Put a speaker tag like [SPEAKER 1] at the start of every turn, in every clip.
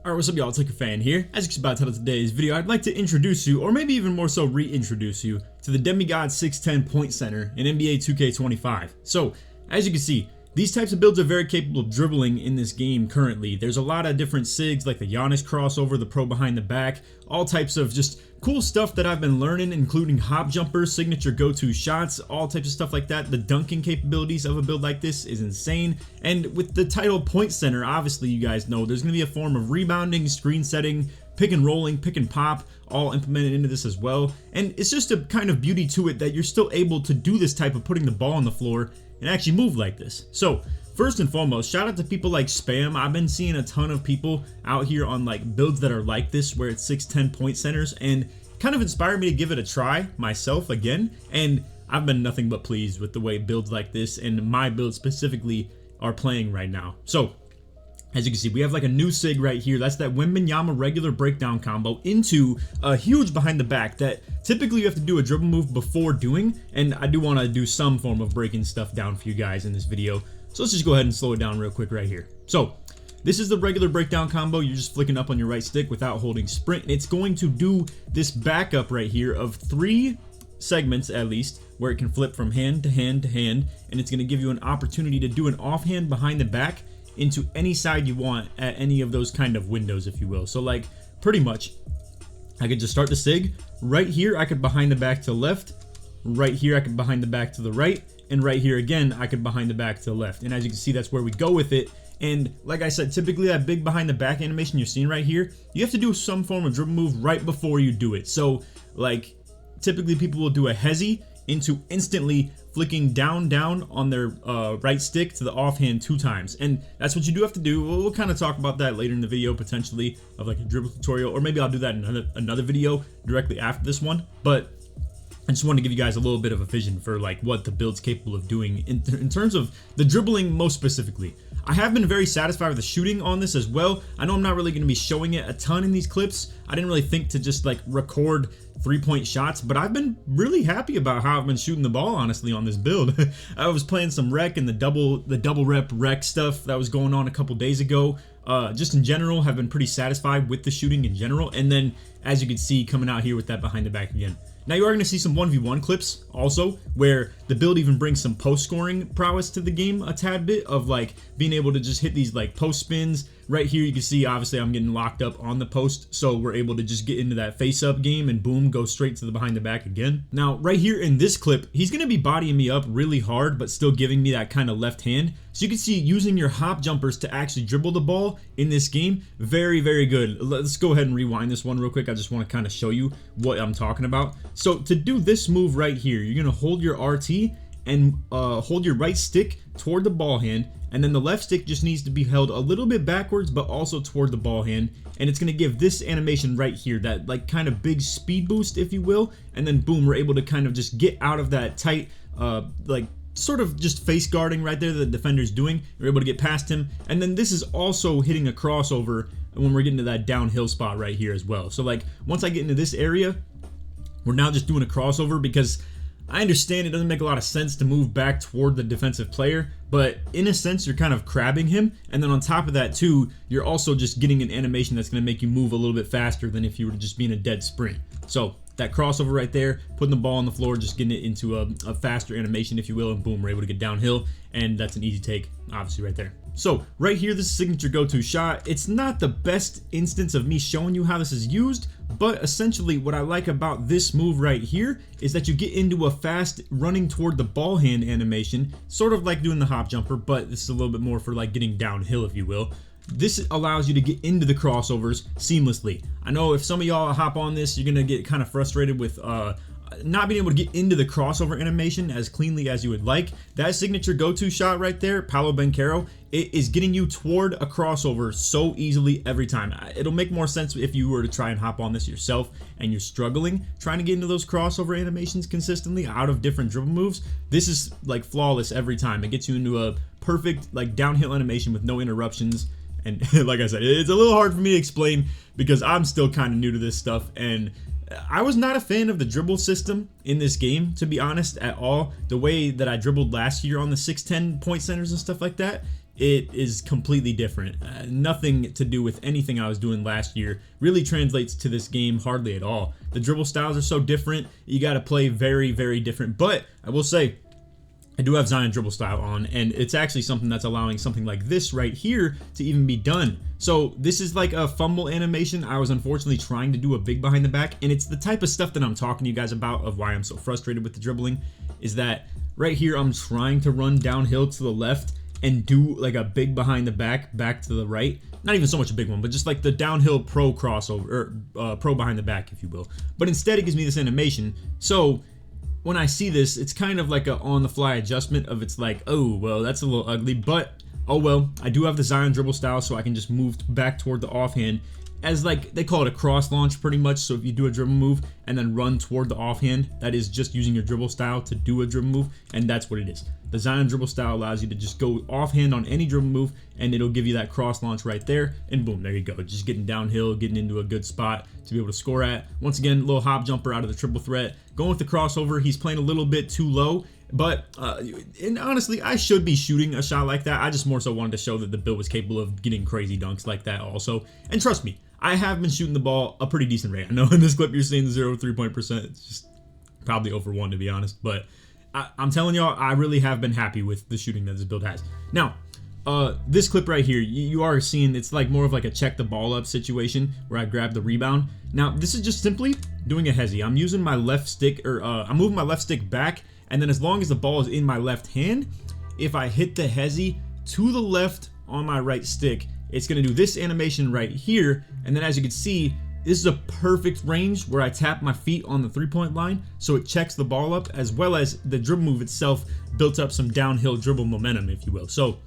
[SPEAKER 1] Alright, what's up y'all, it's LakerFan here. As you can see by the title of today's video, I'd like to introduce you, or maybe even more so reintroduce you, to the Demigod 610 point center in NBA 2K25. So, as you can see, these types of builds are very capable of dribbling in this game currently. There's a lot of different SIGs like the Giannis crossover, the pro behind the back, all types of just cool stuff that I've been learning, including hop jumpers, signature go-to shots, all types of stuff like that. The dunking capabilities of a build like this is insane. And with the title point center, obviously you guys know there's going to be a form of rebounding, screen setting, pick and rolling, pick and pop, all implemented into this as well. And it's just a kind of beauty to it that you're still able to do this type of putting the ball on the floor and actually move like this. So first and foremost, shout out to people like Spam. I've been seeing a ton of people out here on like builds that are like this where it's 610 point centers, and kind of inspired me to give it a try myself again. And I've been nothing but pleased with the way builds like this and my build specifically are playing right now. So as you can see, we have like a new SIG right here. That's that Wembanyama regular breakdown combo into a huge behind the back that typically you have to do a dribble move before doing. And I do want to do some form of breaking stuff down for you guys in this video. So let's just go ahead and slow it down real quick right here. So this is the regular breakdown combo. You're just flicking up on your right stick without holding sprint. And it's going to do this backup right here of 3 segments at least, where it can flip from hand to hand to hand. And it's going to give you an opportunity to do an offhand behind the back into any side you want at any of those kind of windows, if you will. So like pretty much I could just start the SIG right here. I could behind the back to the left, right here I could behind the back to the right, and right here again I could behind the back to the left. And as you can see, that's where we go with it. And like I said, typically that big behind the back animation you're seeing right here, you have to do some form of dribble move right before you do it. So like typically people will do a hezzy into instantly flicking down on their right stick to the offhand 2 times. And that's what you do have to do. We'll kind of talk about that later in the video, potentially, of like a dribble tutorial, or maybe I'll do that in another video directly after this one. But I just wanted to give you guys a little bit of a vision for like what the build's capable of doing in terms of the dribbling most specifically. I have been very satisfied with the shooting on this as well. I know I'm not really going to be showing it a ton in these clips. I didn't really think to just like record 3-point shots, but I've been really happy about how I've been shooting the ball, honestly, on this build. I was playing some rec and the double rep rec stuff that was going on a couple days ago. Just in general, have been pretty satisfied with the shooting in general. And then as you can see, coming out here with that behind the back again. Now you are going to see some 1v1 clips also where the build even brings some post scoring prowess to the game a tad bit, of like being able to just hit these like post spins. Right here you can see obviously I'm getting locked up on the post, so we're able to just get into that face up game and boom, go straight to the behind the back again. Now right here in this clip, he's going to be bodying me up really hard but still giving me that kind of left hand. So you can see using your hop jumpers to actually dribble the ball in this game, very good. Let's go ahead and rewind this one real quick. I just want to kind of show you what I'm talking about. So to do this move right here, you're going to hold your RT and hold your right stick toward the ball hand, and then the left stick just needs to be held a little bit backwards but also toward the ball hand, and it's going to give this animation right here, that like kind of big speed boost, if you will. And then boom, we're able to kind of just get out of that tight like sort of just face guarding right there that the defender's doing. We're able to get past him, and then this is also hitting a crossover when we're getting to that downhill spot right here as well. So like once I get into this area, we're now just doing a crossover, because I understand it doesn't make a lot of sense to move back toward the defensive player, but in a sense you're kind of crabbing him, and then on top of that too, you're also just getting an animation that's going to make you move a little bit faster than if you were just being a dead sprint. So that crossover right there, putting the ball on the floor, just getting it into a faster animation, if you will, and boom, we're able to get downhill, and that's an easy take, obviously, right there. So right here, this is signature go-to shot. It's not the best instance of me showing you how this is used, but essentially what I like about this move right here is that you get into a fast running toward the ball hand animation, sort of like doing the hop jumper, but this is a little bit more for like getting downhill, if you will. This allows you to get into the crossovers seamlessly. I know if some of y'all hop on this, you're gonna get kind of frustrated with not being able to get into the crossover animation as cleanly as you would like. That signature go-to shot right there, Paolo Banchero, it is getting you toward a crossover so easily every time. It'll make more sense if you were to try and hop on this yourself and you're struggling trying to get into those crossover animations consistently out of different dribble moves. This is like flawless every time. It gets you into a perfect like downhill animation with no interruptions. And like I said, it's a little hard for me to explain because I'm still kind of new to this stuff, and I was not a fan of the dribble system in this game, to be honest, at all. The way that I dribbled last year on the 610 point centers and stuff like that, it is completely different. Nothing to do with anything I was doing last year really translates to this game hardly at all. The dribble styles are so different. You got to play very, very different. But I will say, I do have Zion dribble style on, and it's actually something that's allowing something like this right here to even be done. So this is like a fumble animation. I was unfortunately trying to do a big behind the back, and it's the type of stuff that I'm talking to you guys about of why I'm so frustrated with the dribbling, is that right here I'm trying to run downhill to the left and do like a big behind the back to the right. Not even so much a big one, but just like the downhill pro crossover, or pro behind the back, if you will. But instead it gives me this animation. So when I see this, it's kind of like a on-the-fly adjustment of, it's like, oh, well, that's a little ugly, but oh well. I do have the Zion dribble style, so I can just move back toward the offhand as, like, they call it a cross launch pretty much. So if you do a dribble move and then run toward the offhand, that is just using your dribble style to do a dribble move, and that's what it is. The Zion dribble style allows you to just go offhand on any dribble move, and it'll give you that cross launch right there, and boom, there you go. Just getting downhill, getting into a good spot to be able to score at. Once again, little hop jumper out of the triple threat. Going with the crossover, he's playing a little bit too low, but and honestly, I should be shooting a shot like that. I just more so wanted to show that the build was capable of getting crazy dunks like that also. And trust me, I have been shooting the ball a pretty decent rate. I know in this clip you're seeing the 0 3-point percent. It's just probably over 1 to be honest, but I'm telling y'all, I really have been happy with the shooting that this build has. Now, this clip right here, you are seeing it's like more of like a check the ball up situation where I grab the rebound. Now, this is just simply doing a hezzy. I'm using my left stick, or I'm moving my left stick back, and then as long as the ball is in my left hand, if I hit the hezzy to the left on my right stick, it's going to do this animation right here, and then as you can see, this is a perfect range where I tap my feet on the 3-point line, so it checks the ball up, as well as the dribble move itself built up some downhill dribble momentum, if you will. So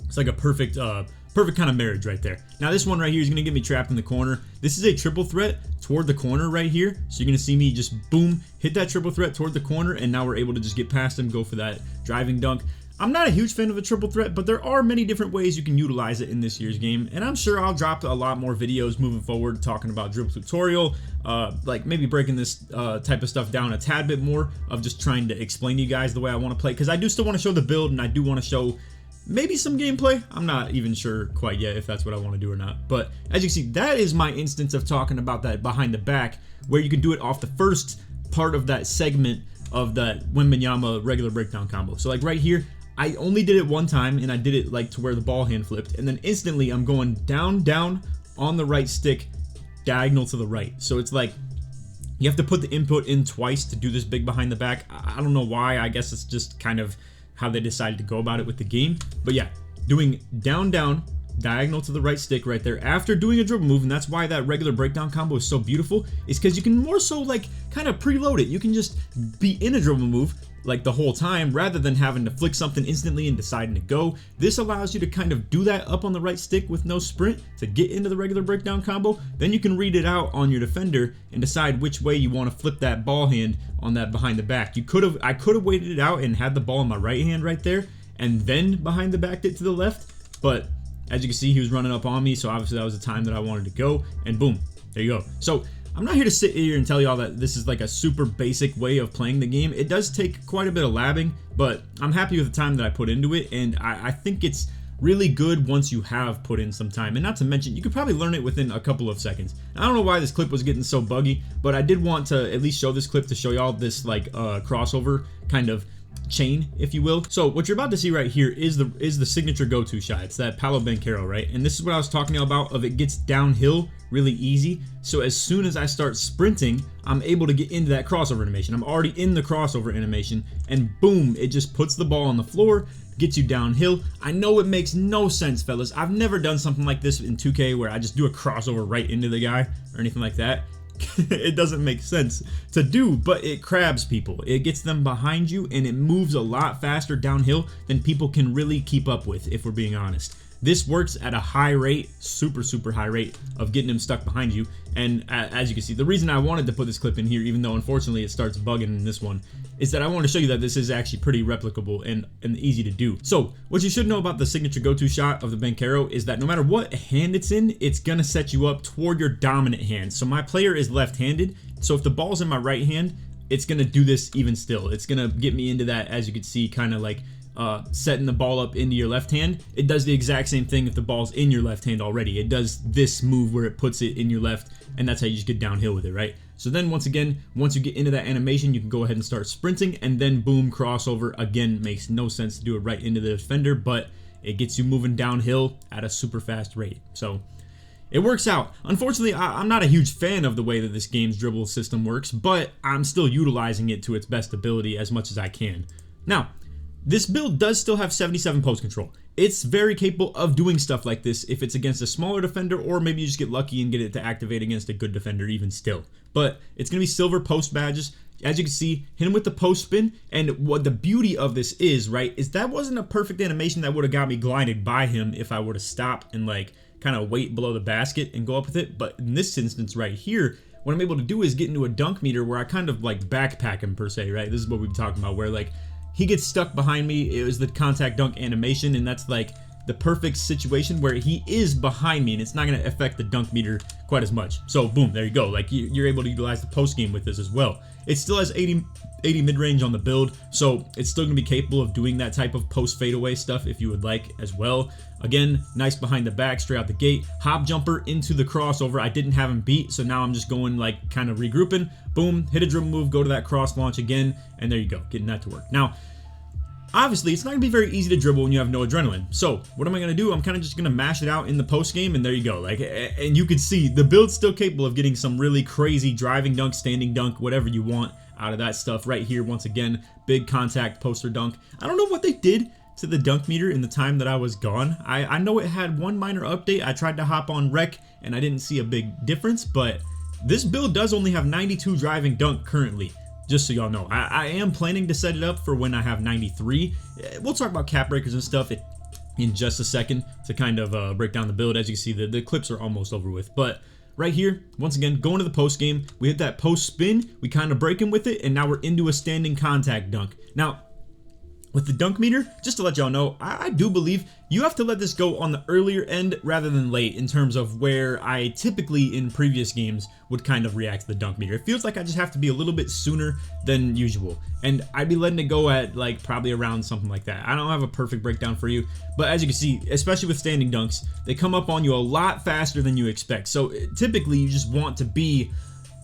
[SPEAKER 1] it's like a perfect kind of marriage right there. Now this one right here is going to get me trapped in the corner. This is a triple threat toward the corner right here, so you're going to see me just boom, hit that triple threat toward the corner, and now we're able to just get past him, go for that driving dunk. I'm not a huge fan of a triple threat, but there are many different ways you can utilize it in this year's game, and I'm sure I'll drop a lot more videos moving forward talking about dribble tutorial, like maybe breaking this type of stuff down a tad bit more, of just trying to explain to you guys the way I want to play, because I do still want to show the build, and I do want to show maybe some gameplay. I'm not even sure quite yet if that's what I want to do or not, but as you can see, that is my instance of talking about that behind the back, where you can do it off the first part of that segment of that Wembanyama regular breakdown combo. So like right here, I only did it one time, and I did it like to where the ball hand flipped, and then instantly I'm going down on the right stick, diagonal to the right. So it's like you have to put the input in twice to do this big behind the back. I don't know why. I guess it's just kind of how they decided to go about it with the game. But yeah, doing down, diagonal to the right stick right there after doing a dribble move, and that's why that regular breakdown combo is so beautiful, is because you can more so like kind of preload it. You can just be in a dribble move like the whole time, rather than having to flick something instantly and deciding to go. This allows you to kind of do that up on the right stick with no sprint to get into the regular breakdown combo. Then you can read it out on your defender and decide which way you want to flip that ball hand on that behind the back. I could have waited it out and had the ball in my right hand right there, and then behind the backed it to the left, but as you can see, he was running up on me, so obviously that was the time that I wanted to go, and boom, there you go. So I'm not here to sit here and tell y'all that this is like a super basic way of playing the game. It does take quite a bit of labbing, but I'm happy with the time that I put into it, and I think it's really good once you have put in some time. And not to mention, you could probably learn it within a couple of seconds. I don't know why this clip was getting so buggy, but I did want to at least show this clip to show y'all this like crossover kind of chain, if you will. So what you're about to see right here is the signature go-to shot. It's that Paolo Banchero, right? And this is what I was talking about, of it gets downhill really easy. So as soon as I start sprinting, I'm able to get into that crossover animation. I'm already in the crossover animation, and boom, it just puts the ball on the floor, gets you downhill. I know it makes no sense, fellas. I've never done something like this in 2K where I just do a crossover right into the guy or anything like that. It doesn't make sense to do, but it crabs people. It gets them behind you, and it moves a lot faster downhill than people can really keep up with, if we're being honest. This works at a high rate, super high rate of getting him stuck behind you. And as you can see, the reason I wanted to put this clip in here, even though unfortunately it starts bugging in this one, is that I want to show you that this is actually pretty replicable and easy to do. So what you should know about the signature go-to shot of the Banchero is that no matter what hand it's in, it's going to set you up toward your dominant hand. So my player is left-handed, so if the ball's in my right hand, it's going to do this even still. It's going to get me into that, as you can see, kind of like setting the ball up into your left hand, it does the exact same thing if the ball's in your left hand already. It does this move where it puts it in your left, and that's how you just get downhill with it, right? So then once again, once you get into that animation, you can go ahead and start sprinting, and then boom, crossover. Again, makes no sense to do it right into the defender, but it gets you moving downhill at a super fast rate. So it works out. Unfortunately, I'm not a huge fan of the way that this game's dribble system works, but I'm still utilizing it to its best ability as much as I can. Now, this build does still have 77 post control. It's very capable of doing stuff like this if it's against a smaller defender, or maybe you just get lucky and get it to activate against a good defender even still. But it's going to be silver post badges. As you can see, hit him with the post spin, and what the beauty of this is, right, is that wasn't a perfect animation that would have got me glided by him if I were to stop and like kind of wait below the basket and go up with it. But in this instance right here, what I'm able to do is get into a dunk meter where I kind of like backpack him per se, right? This is what we've been talking about, where like he gets stuck behind me. It was the contact dunk animation, and that's like the perfect situation where he is behind me, and it's not going to affect the dunk meter quite as much. So boom, there you go. Like you're able to utilize the post game with this as well. It still has 80 mid-range on the build, so it's still going to be capable of doing that type of post fadeaway stuff if you would like as well. Again, nice behind the back, straight out the gate. Hop jumper into the crossover. I didn't have him beat, so now I'm just going like kind of regrouping. Boom, hit a dribble move, go to that cross launch again, and there you go, getting that to work. Now, obviously, it's not going to be very easy to dribble when you have no adrenaline. So what am I going to do? I'm kind of just going to mash it out in the post game, and there you go. Like, and you can see the build's still capable of getting some really crazy driving dunk, standing dunk, whatever you want out of that stuff right here. Once again, big contact poster dunk. I don't know what they did to the dunk meter in the time that I was gone. I know it had one minor update. I tried to hop on rec, and I didn't see a big difference, but this build does only have 92 driving dunk currently. Just so y'all know, I am planning to set it up for when I have 93. We'll talk about cap breakers and stuff in just a second to kind of break down the build. As you can see, the clips are almost over with. But right here, once again, going to the post game, we hit that post spin, we kind of break him with it, and now we're into a standing contact dunk. Now, with the dunk meter, just to let y'all know, I do believe you have to let this go on the earlier end rather than late in terms of where I typically in previous games would kind of react to the dunk meter. It feels like I just have to be a little bit sooner than usual, and I'd be letting it go at like probably around something like that. I don't have a perfect breakdown for you, but as you can see, especially with standing dunks, they come up on you a lot faster than you expect. So typically you just want to be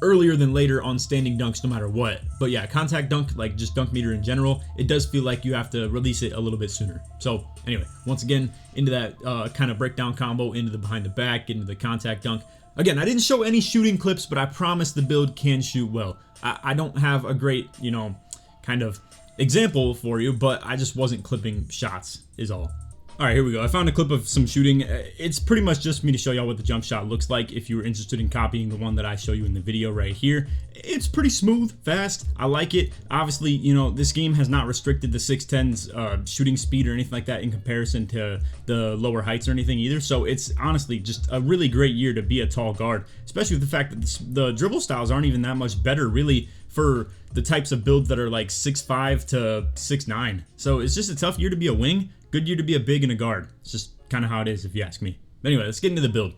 [SPEAKER 1] earlier than later on standing dunks no matter what. But yeah, contact dunk, like just dunk meter in general, it does feel like you have to release it a little bit sooner. So anyway, once again, into that kind of breakdown combo, into the behind the back, into the contact dunk. Again, I didn't show any shooting clips, but I promise the build can shoot well. I don't have a great, you know, kind of example for you, but I just wasn't clipping shots is all. Alright, here we go. I found a clip of some shooting. It's pretty much just me to show y'all what the jump shot looks like if you were interested in copying the one that I show you in the video right here. It's pretty smooth, fast. I like it. Obviously, you know, this game has not restricted the 610's shooting speed or anything like that in comparison to the lower heights or anything either. So it's honestly just a really great year to be a tall guard, especially with the fact that the dribble styles aren't even that much better really for the types of builds that are like 6'5 to 6'9. So it's just a tough year to be a wing. Good year to be a big and a guard. It's just kind of how it is if you ask me. But anyway, let's get into the build.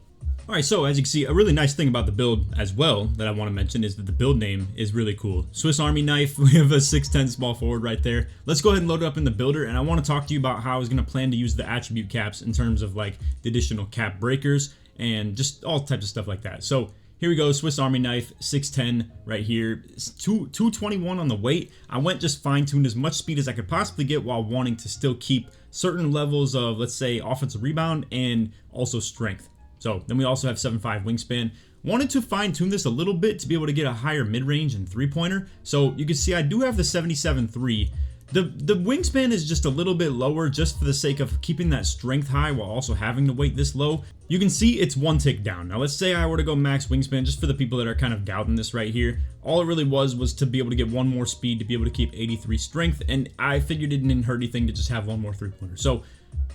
[SPEAKER 1] Alright, so as you can see, a really nice thing about the build as well that I want to mention is that the build name is really cool. Swiss Army knife, we have a 6'10 small forward right there. Let's go ahead and load it up in the builder, and I want to talk to you about how I was going to plan to use the attribute caps in terms of like the additional cap breakers and just all types of stuff like that. So here we go, Swiss Army knife, 6'10 right here, 221 on the weight. I went just fine-tuned as much speed as I could possibly get while wanting to still keep certain levels of, let's say, offensive rebound and also strength. So then we also have 7'5 wingspan. Wanted to fine-tune this a little bit to be able to get a higher mid-range and three-pointer. So you can see I do have the 77.3. The wingspan is just a little bit lower just for the sake of keeping that strength high while also having the weight this low. You can see it's one tick down. Now let's say I were to go max wingspan, just for the people that are kind of doubting this right here. All it really was to be able to get one more speed to be able to keep 83 strength, and I figured it didn't hurt anything to just have one more three-pointer. So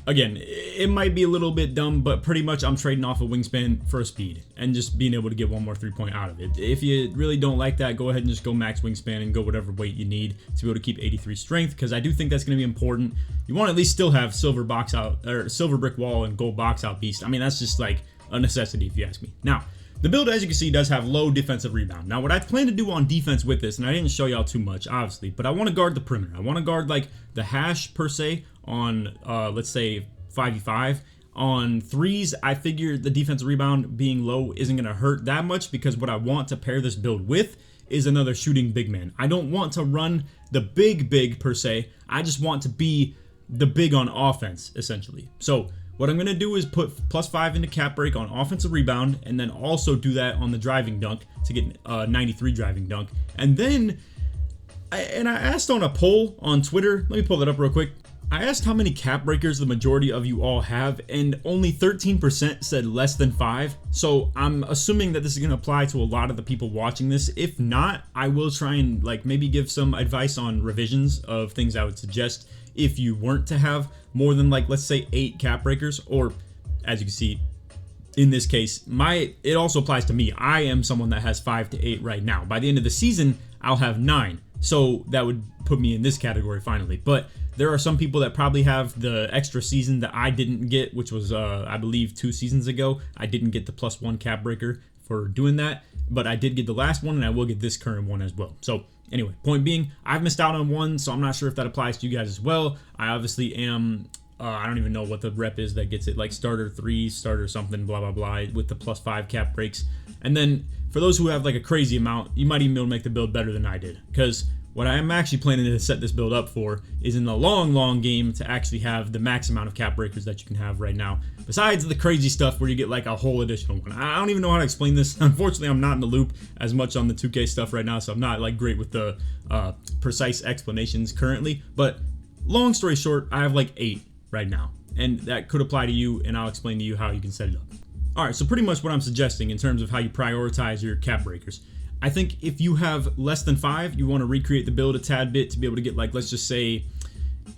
[SPEAKER 1] again, it might be a little bit dumb, but pretty much I'm trading off a wingspan for a speed and just being able to get one more three-point out of it. If you really don't like that, go ahead and just go max wingspan and go whatever weight you need to be able to keep 83 strength, because I do think that's going to be important. You want to at least still have silver box out, or silver brick wall and gold box out beast. I mean, that's just like a necessity if you ask me. Now, the build, as you can see, does have low defensive rebound. Now, what I plan to do on defense with this, and I didn't show y'all too much, obviously, but I want to guard the perimeter. I want to guard like the hash per se on, let's say 5v5. On threes, I figure the defensive rebound being low isn't going to hurt that much, because what I want to pair this build with is another shooting big man. I don't want to run the big per se. I just want to be the big on offense, essentially. So what I'm going to do is put +5 into cap break on offensive rebound, and then also do that on the driving dunk to get 93 driving dunk. And then, I asked on a poll on Twitter, let me pull that up real quick. I asked how many cap breakers the majority of you all have, and only 13% said less than 5. So I'm assuming that this is going to apply to a lot of the people watching this. If not, I will try and like maybe give some advice on revisions of things I would suggest if you weren't to have more than like, let's say 8 cap breakers. Or as you can see in this case, it also applies to me. I am someone that has 5 to 8 right now. By the end of the season, I'll have 9. So that would put me in this category finally. But there are some people that probably have the extra season that I didn't get, which was, I believe, 2 seasons ago. I didn't get the +1 cap breaker for doing that, but I did get the last one, and I will get this current one as well. So anyway, point being, I've missed out on one, so I'm not sure if that applies to you guys as well. I obviously am, I don't even know what the rep is that gets it, like starter 3, starter something, blah, blah, blah, with the +5 cap breaks. And then for those who have like a crazy amount, you might even be able to make the build better than I did, because what I am actually planning to set this build up for is in the long game to actually have the max amount of cap breakers that you can have right now, besides the crazy stuff where you get like a whole additional one. I don't even know how to explain this. Unfortunately, I'm not in the loop as much on the 2K stuff right now, so I'm not like great with the precise explanations currently. But long story short, I have like 8 right now, and that could apply to you, and I'll explain to you how you can set it up. Alright, so pretty much what I'm suggesting in terms of how you prioritize your cap breakers. I think if you have less than 5, you want to recreate the build a tad bit to be able to get, like, let's just say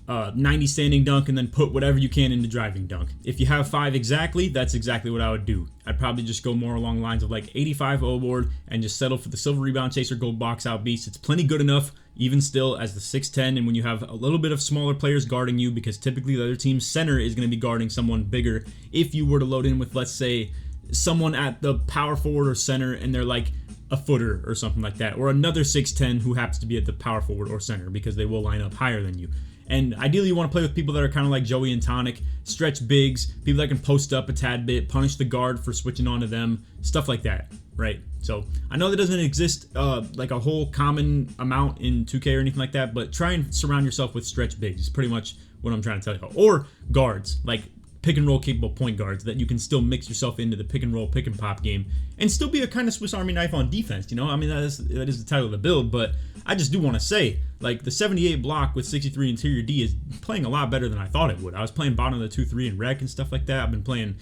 [SPEAKER 1] 90 standing dunk, and then put whatever you can into driving dunk. If you have 5 exactly, that's exactly what I would do. I'd probably just go more along the lines of like 85 O board and just settle for the silver rebound chaser gold box out beast. It's plenty good enough even still as the 6'10", and when you have a little bit of smaller players guarding you, because typically the other team's center is going to be guarding someone bigger. If you were to load in with, let's say, someone at the power forward or center, and they're like a footer or something like that, or another 6'10" who happens to be at the power forward or center, because they will line up higher than you. And ideally you want to play with people that are kind of like Joey and Tonic, stretch bigs, people that can post up a tad bit, punish the guard for switching onto them, stuff like that, right? So I know that doesn't exist like a whole common amount in 2K or anything like that, but try and surround yourself with stretch bigs is pretty much what I'm trying to tell you. Or guards, like pick and roll capable point guards that you can still mix yourself into the pick and roll, pick and pop game and still be a kind of Swiss Army knife on defense. You know, I mean, that is the title of the build, but I just do want to say, like, the 78 block with 63 interior D is playing a lot better than I thought it would. I was playing bottom of the 2-3 in rec and stuff like that. I've been playing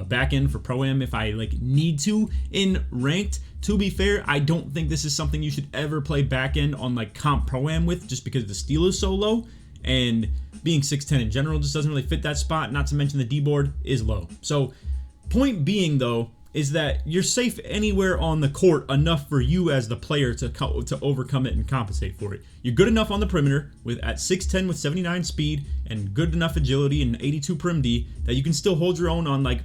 [SPEAKER 1] back end for Pro-Am if I like need to in ranked. To be fair, I don't think this is something you should ever play back end on like comp Pro-Am with, just because the steal is so low, and being 6'10" in general just doesn't really fit that spot, not to mention the D-board is low. So point being though is that you're safe anywhere on the court enough for you as the player to overcome it and compensate for it. You're good enough on the perimeter at 6'10" with 79 speed and good enough agility and 82 prim D that you can still hold your own on like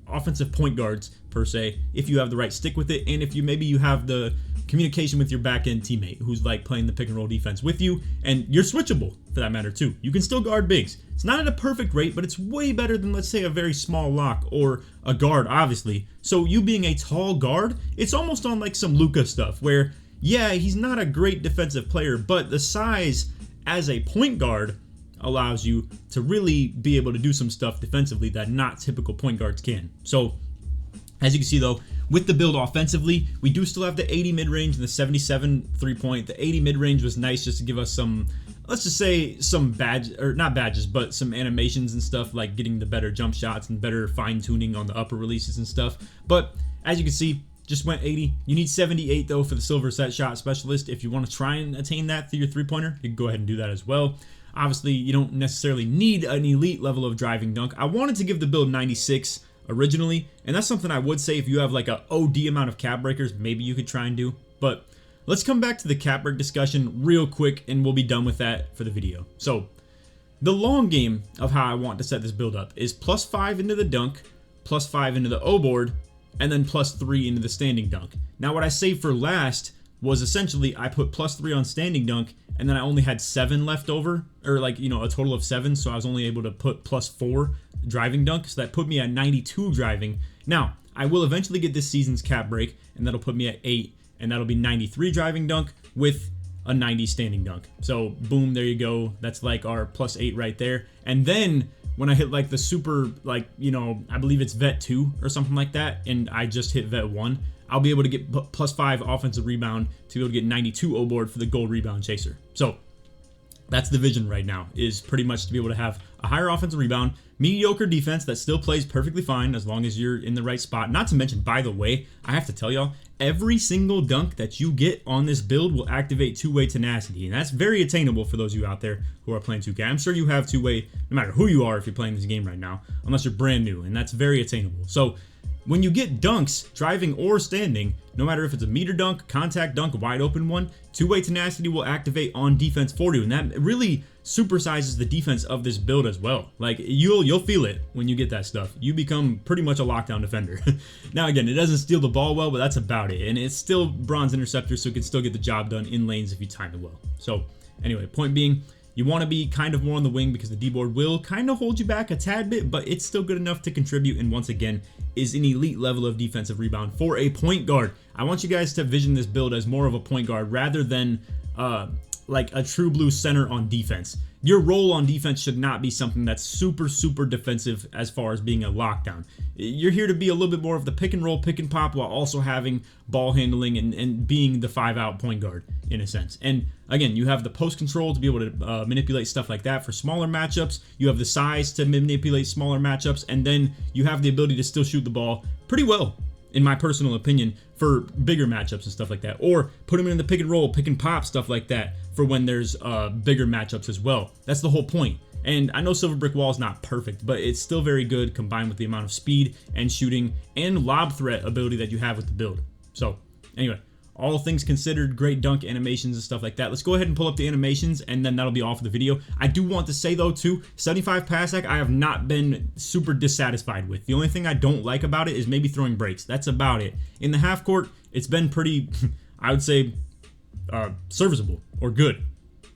[SPEAKER 1] offensive point guards per se, if you have the right stick with it, and if you have the communication with your back end teammate who's like playing the pick and roll defense with you, and you're switchable for that matter too. You can still guard bigs. It's not at a perfect rate, but it's way better than, let's say, a very small lock or a guard, obviously. So you being a tall guard, it's almost on like some Luka stuff where, yeah, he's not a great defensive player, but the size as a point guard allows you to really be able to do some stuff defensively that not typical point guards can. So as you can see though, with the build offensively, we do still have the 80 mid-range and the 77 3-point. The 80 mid-range was nice just to give us some, let's just say, some badge, or not badges, but some animations and stuff, like getting the better jump shots and better fine-tuning on the upper releases and stuff. But as you can see, just went 80. You need 78 though for the silver set shot specialist. If you want to try and attain that through your 3-pointer, you can go ahead and do that as well. Obviously, you don't necessarily need an elite level of driving dunk. I wanted to give the build 96 originally, and that's something I would say if you have like a OD amount of cap breakers, maybe you could try and do. But let's come back to the cap break discussion real quick and we'll be done with that for the video. So the long game of how I want to set this build up is +5 into the dunk, +5 into the O board, and then +3 into the standing dunk. Now what I saved for last was essentially I put +3 on standing dunk, and then I only had 7 left over, or like, you know, a total of 7, so I was only able to put +4 driving dunk, so that put me at 92 driving. Now, I will eventually get this season's cap break, and that'll put me at 8, and that'll be 93 driving dunk with a 90 standing dunk. So boom, there you go. That's like our +8 right there. And then when I hit like the super, like, you know, I believe it's vet 2 or something like that, and I just hit vet 1, I'll be able to get +5 offensive rebound to be able to get 92 O board for the gold rebound chaser. So that's the vision right now, is pretty much to be able to have a higher offensive rebound, mediocre defense that still plays perfectly fine as long as you're in the right spot. Not to mention, by the way, I have to tell y'all, every single dunk that you get on this build will activate two-way tenacity, and that's very attainable for those of you out there who are playing 2K. I'm sure you have two-way no matter who you are if you're playing this game right now, unless you're brand new, and that's very attainable. So when you get dunks, driving or standing, no matter if it's a meter dunk, contact dunk, wide open one, two-way tenacity will activate on defense for you, and that really supersizes the defense of this build as well. Like, you'll feel it when you get that stuff. You become pretty much a lockdown defender. Now again, it doesn't steal the ball well, but that's about it, and it's still bronze interceptor, so it can still get the job done in lanes if you time it well. So anyway, point being, you want to be kind of more on the wing because the D-board will kind of hold you back a tad bit, but it's still good enough to contribute, and once again, is an elite level of defensive rebound for a point guard. I want you guys to vision this build as more of a point guard rather than like a true blue center on defense. Your role on defense should not be something that's super defensive as far as being a lockdown. You're here to be a little bit more of the pick and roll, pick and pop, while also having ball handling and being the 5-out point guard in a sense. And again, you have the post control to be able to manipulate stuff like that for smaller matchups. You have the size to manipulate smaller matchups, and then you have the ability to still shoot the ball pretty well, in my personal opinion, for bigger matchups and stuff like that. Or put them in the pick and roll, pick and pop, stuff like that for when there's bigger matchups as well. That's the whole point. And I know Silver Brick Wall is not perfect, but it's still very good combined with the amount of speed and shooting and lob threat ability that you have with the build. So anyway, all things considered, great dunk animations and stuff like that. Let's go ahead and pull up the animations, and then that'll be all for the video. I do want to say though too, 75 pass hack I have not been super dissatisfied with. The only thing I don't like about it is maybe throwing breaks. That's about it. In the half court, it's been pretty, I would say, serviceable or good.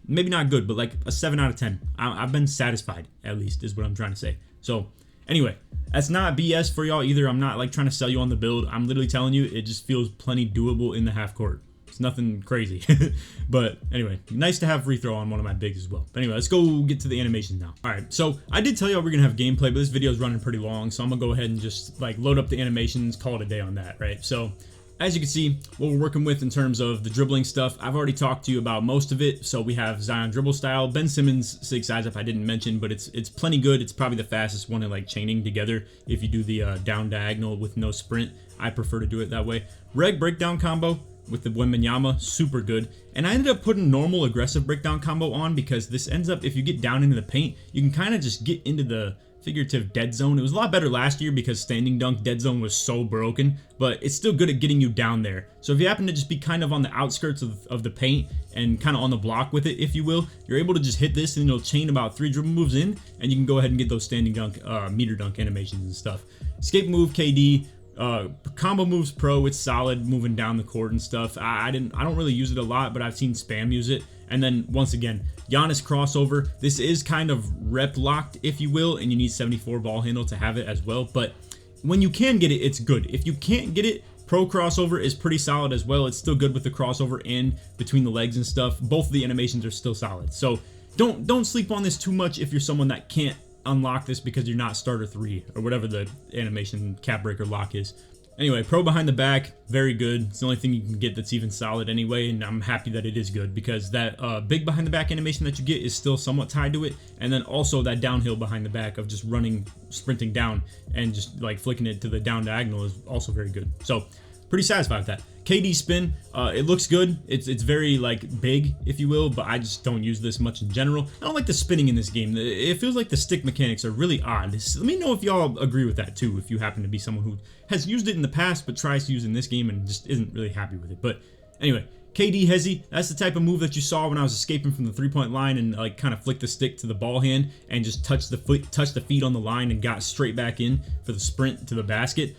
[SPEAKER 1] Maybe not good, but like a 7 out of 10. I've been satisfied, at least, is what I'm trying to say. So anyway, that's not BS for y'all either. I'm not like trying to sell you on the build. I'm literally telling you it just feels plenty doable in the half court. It's nothing crazy. But anyway, nice to have free throw on one of my bigs as well. But anyway, let's go get to the animations now. All right, so I did tell y'all we're gonna have gameplay, but this video is running pretty long, so I'm gonna go ahead and just like load up the animations, call it a day on that, right? So as you can see, what we're working with in terms of the dribbling stuff, I've already talked to you about most of it. So we have Zion dribble style, Ben Simmons sig size up I didn't mention, but it's plenty good. It's probably the fastest one in like chaining together if you do the down diagonal with no sprint. I prefer to do it that way. Reg breakdown combo with the Wembanyama, super good. And I ended up putting normal aggressive breakdown combo on because this ends up, if you get down into the paint, you can kind of just get into the figurative dead zone. It was a lot better last year because standing dunk dead zone was so broken, but it's still good at getting you down there. So if you happen to just be kind of on the outskirts of the paint and kind of on the block with it, if you will, you're able to just hit this and it'll chain about 3 dribble moves in, and you can go ahead and get those standing dunk, meter dunk animations and stuff. Escape move KD, combo moves pro, it's solid moving down the court and stuff. I don't really use it a lot, but I've seen spam use it. And then once again, Giannis crossover. This is kind of rep locked, if you will, and you need 74 ball handle to have it as well. But when you can get it, it's good. If you can't get it, pro crossover is pretty solid as well. It's still good with the crossover and between the legs and stuff. Both of the animations are still solid. So don't sleep on this too much if you're someone that can't unlock this because you're not starter 3 or whatever the animation cap breaker lock is. Anyway, pro behind the back, very good. It's the only thing you can get that's even solid anyway, and I'm happy that it is good because that big behind the back animation that you get is still somewhat tied to it, and then also that downhill behind the back of just running, sprinting down, and just like flicking it to the down diagonal is also very good. So pretty satisfied with that. KD spin, it looks good. It's very like big, if you will, but I just don't use this much in general. I don't like the spinning in this game. It feels like the stick mechanics are really odd. Let me know if y'all agree with that too, if you happen to be someone who has used it in the past but tries to use it in this game and just isn't really happy with it. But anyway, KD hezzy, that's the type of move that you saw when I was escaping from the 3-point line and like kind of flicked the stick to the ball hand and just touched the feet on the line and got straight back in for the sprint to the basket.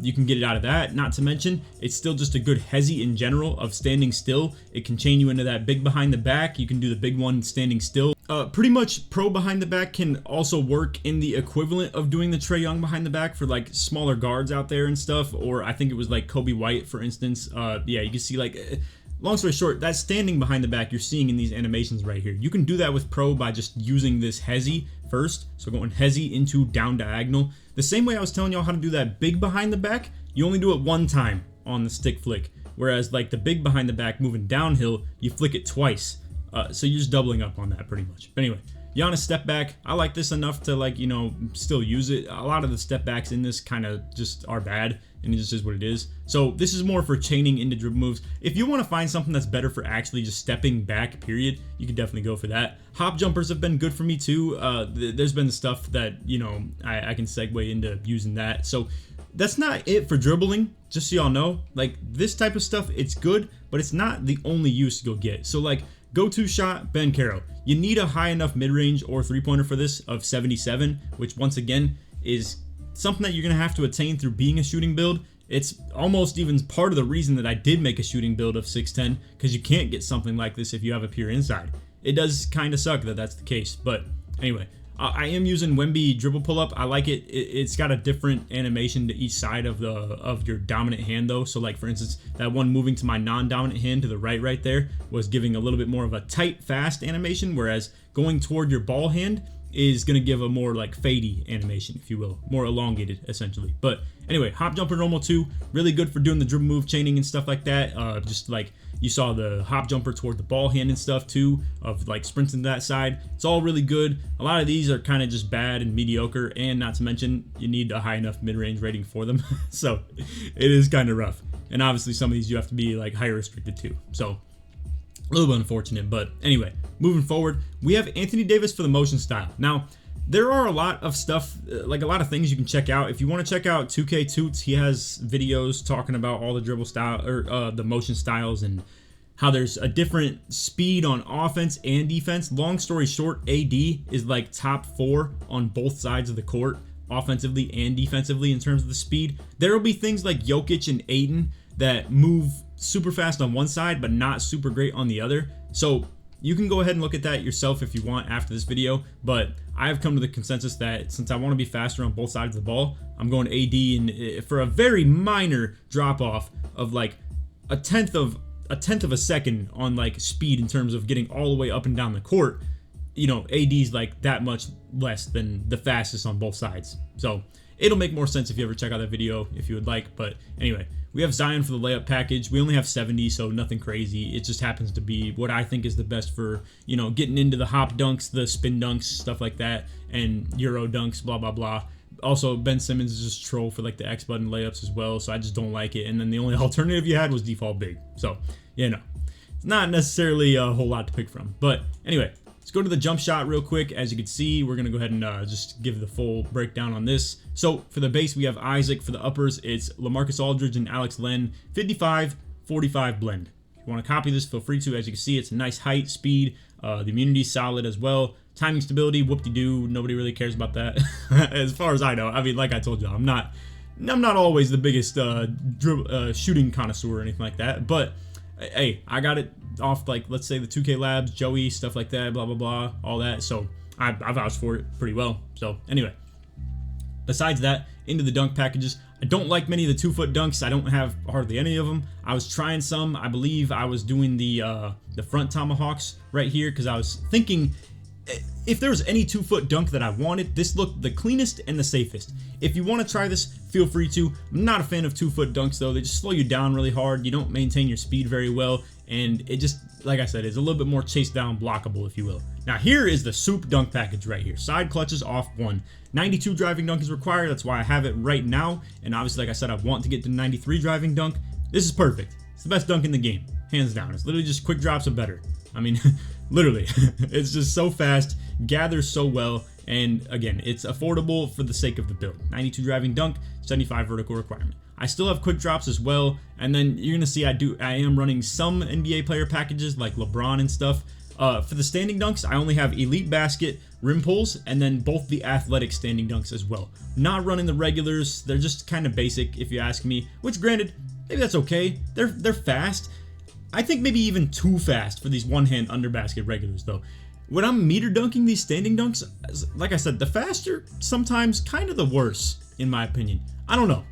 [SPEAKER 1] You can get it out of that. Not to mention, it's still just a good hezzy in general of standing still. It can chain you into that big behind the back. You can do the big one standing still. Pretty much pro behind the back can also work in the equivalent of doing the Trae Young behind the back for like smaller guards out there and stuff. Or I think it was like Kobe White, for instance. Yeah, you can see like... Long story short, that standing behind the back you're seeing in these animations right here. You can do that with pro by just using this hezzy first. So going hezzy into down diagonal. The same way I was telling y'all how to do that big behind the back, you only do it one time on the stick flick. Whereas like the big behind the back moving downhill, you flick it twice. So you're just doubling up on that pretty much. But anyway, Giannis step back. I like this enough to like, you know, still use it. A lot of the step backs in this kind of just are bad. And it just is what it is. So this is more for chaining into dribble moves. If you want to find something that's better for actually just stepping back, period, you can definitely go for that. Hop jumpers have been good for me too. There's been stuff that, you know, I can segue into using that. So that's not it for dribbling, just so y'all know. Like this type of stuff, it's good, but it's not the only use you'll get. So like go-to shot, Ben Caro. You need a high enough mid-range or three-pointer for this of 77, which once again is something that you're going to have to attain through being a shooting build. It's almost even part of the reason that I did make a shooting build of 6'10", because you can't get something like this if you have a pure inside. It does kind of suck that that's the case, but anyway, I am using Wemby dribble pull-up. I like it. It's got a different animation to each side of your dominant hand though. So like for instance, that one moving to my non-dominant hand to the right there was giving a little bit more of a tight, fast animation, whereas going toward your ball hand is going to give a more like fadey animation, if you will, more elongated essentially. But anyway, hop jumper normal 2, really good for doing the dribble move chaining and stuff like that. Just like you saw the hop jumper toward the ball hand and stuff too, of like sprinting to that side. It's all really good. A lot of these are kind of just bad and mediocre, and not to mention you need a high enough mid-range rating for them. So it is kind of rough. And obviously some of these you have to be like higher restricted too. So a little bit unfortunate, but anyway, moving forward, we have Anthony Davis for the motion style. Now, there are a lot of stuff, like a lot of things you can check out. If you want to check out 2K Toots, he has videos talking about all the dribble style or the motion styles and how there's a different speed on offense and defense. Long story short, AD is like top 4 on both sides of the court, offensively and defensively in terms of the speed. There will be things like Jokic and Aiden that move super fast on one side but not super great on the other. So you can go ahead and look at that yourself if you want after this video, but I have come to the consensus that since I want to be faster on both sides of the ball, I'm going AD, and for a very minor drop off of like a tenth of a second on like speed in terms of getting all the way up and down the court, you know, AD's like that much less than the fastest on both sides. So it'll make more sense if you ever check out that video if you would like. But anyway, we have Zion for the layup package. We only have 70, so nothing crazy. It just happens to be what I think is the best for, you know, getting into the hop dunks, the spin dunks, stuff like that, and Euro dunks, blah, blah, blah. Also, Ben Simmons is just troll for like the X button layups as well, so I just don't like it. And then the only alternative you had was default big. So, you know, it's not necessarily a whole lot to pick from. But anyway, let's go to the jump shot real quick. As you can see, we're going to go ahead and just give the full breakdown on this. So for the base, we have Isaac. For the uppers, it's LaMarcus Aldridge and Alex Len. 55-45 blend. If you want to copy this, feel free to. As you can see, it's a nice height, speed. The immunity's solid as well. Timing stability, whoop-de-doo. Nobody really cares about that as far as I know. I mean, like I told you, I'm not always the biggest shooting connoisseur or anything like that. But hey, I got it off, like, let's say the 2K Labs, Joey, stuff like that, blah, blah, blah, all that. So I vouched for it pretty well. So anyway, besides that, into the dunk packages. I don't like many of the 2-foot dunks. I don't have hardly any of them. I was trying some. I believe I was doing the front tomahawks right here because I was thinking if there was any 2-foot dunk that I wanted, this looked the cleanest and the safest. If you want to try this, feel free to. I'm not a fan of 2-foot dunks though. They just slow you down really hard. You don't maintain your speed very well, and it just, like I said, is a little bit more chase down blockable, if you will. Now here is the soup dunk package right here. Side clutches off 1. 92 driving dunk is required. That's why I have it right now. And obviously, like I said, I want to get to 93 driving dunk. This is perfect. It's the best dunk in the game, hands down. It's literally just quick drops are better. I mean, literally, it's just so fast, gathers so well, and again, it's affordable for the sake of the build. 92 driving dunk, 75 vertical requirement. I still have quick drops as well, and then you're gonna see I am running some NBA player packages like LeBron and stuff. For the standing dunks, I only have elite basket, rim pulls, and then both the athletic standing dunks as well. Not running the regulars. They're just kind of basic if you ask me, which granted, maybe that's okay. They're fast. I think maybe even too fast for these one-hand under basket regulars though. When I'm meter dunking these standing dunks, like I said, the faster sometimes kind of the worse in my opinion. I don't know.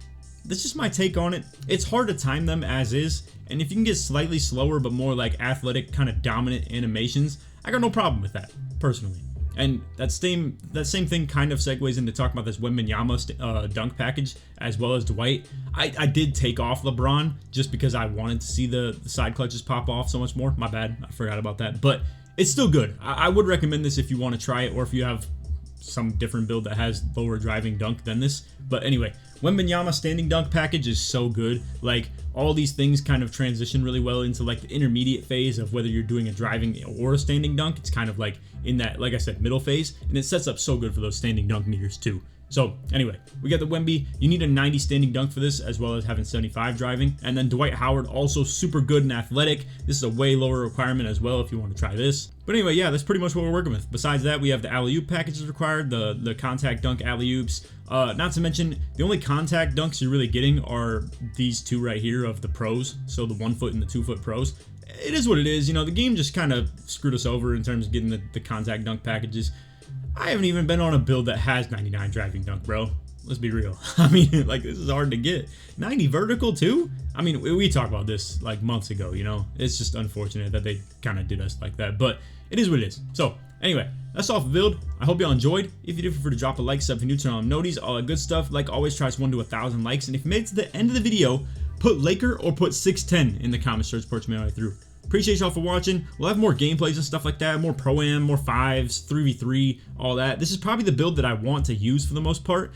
[SPEAKER 1] That's just my take on it. It's hard to time them as is, and if you can get slightly slower but more like athletic kind of dominant animations, I got no problem with that personally. And that same thing kind of segues into talking about this Wembanyama dunk package as well as Dwight. I did take off LeBron just because I wanted to see the side clutches pop off so much more. My bad, I forgot about that, but it's still good. I would recommend this if you want to try it, or if you have some different build that has lower driving dunk than this. But anyway, Wembanyama standing dunk package is so good. Like, all these things kind of transition really well into like the intermediate phase of whether you're doing a driving or a standing dunk. It's kind of like in that, like I said, middle phase, and it sets up so good for those standing dunk meters too. So anyway, we got the Wemby. You need a 90 standing dunk for this, as well as having 75 driving. And then Dwight Howard, also super good and athletic. This is a way lower requirement as well if you want to try this. But anyway, yeah, that's pretty much what we're working with. Besides that, we have the alley-oop packages required, the contact dunk alley-oops. Not to mention, the only contact dunks you're really getting are these two right here of the pros. So the 1 foot and the 2 foot pros. It is what it is. You know, the game just kind of screwed us over in terms of getting the contact dunk packages. I haven't even been on a build that has 99 driving dunk, bro. Let's be real. I mean, like, this is hard to get. 90 vertical too? I mean, we talked about this like months ago, you know? It's just unfortunate that they kind of did us like that, but it is what it is. So anyway, that's all for the build. I hope y'all enjoyed. If you did, feel free to drop a like, sub if you're new, turn on noties, all that good stuff. Like always, tries 1 to 1,000 likes. And if you made it to the end of the video, put Laker or put 610 in the comments, search porch me all the way through. Appreciate y'all for watching. We'll have more gameplays and stuff like that, more Pro-Am, more 5s, 3v3, all that. This is probably the build that I want to use for the most part.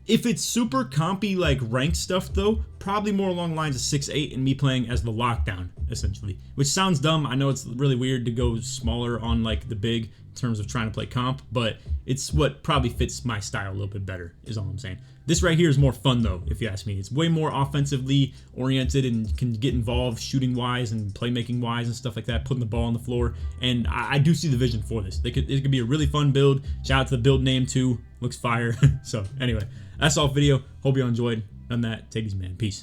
[SPEAKER 1] If it's super compy like ranked stuff though, probably more along the lines of 6-8 and me playing as the lockdown, essentially. Which sounds dumb. I know it's really weird to go smaller on like the big in terms of trying to play comp, but it's what probably fits my style a little bit better, is all I'm saying. This right here is more fun though, if you ask me. It's way more offensively oriented and can get involved shooting wise and playmaking wise and stuff like that, putting the ball on the floor. And I do see the vision for this. It could be a really fun build. Shout out to the build name too. Looks fire. So anyway, that's all for the video. Hope you all enjoyed. Other than that, take it easy, man. Peace.